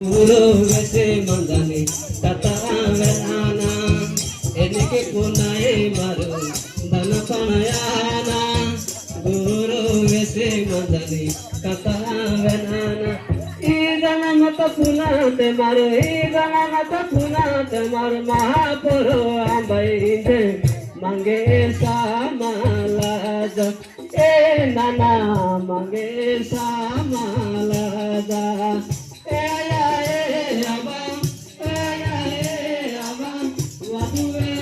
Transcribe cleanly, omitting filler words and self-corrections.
Guru wese mandani kata velana enike punai maru dana panayana Guru wese mandani kata velana idana mata punate maru idana mata punate maru mahapuru ambainde mange samalaja nana mange samalaja Guru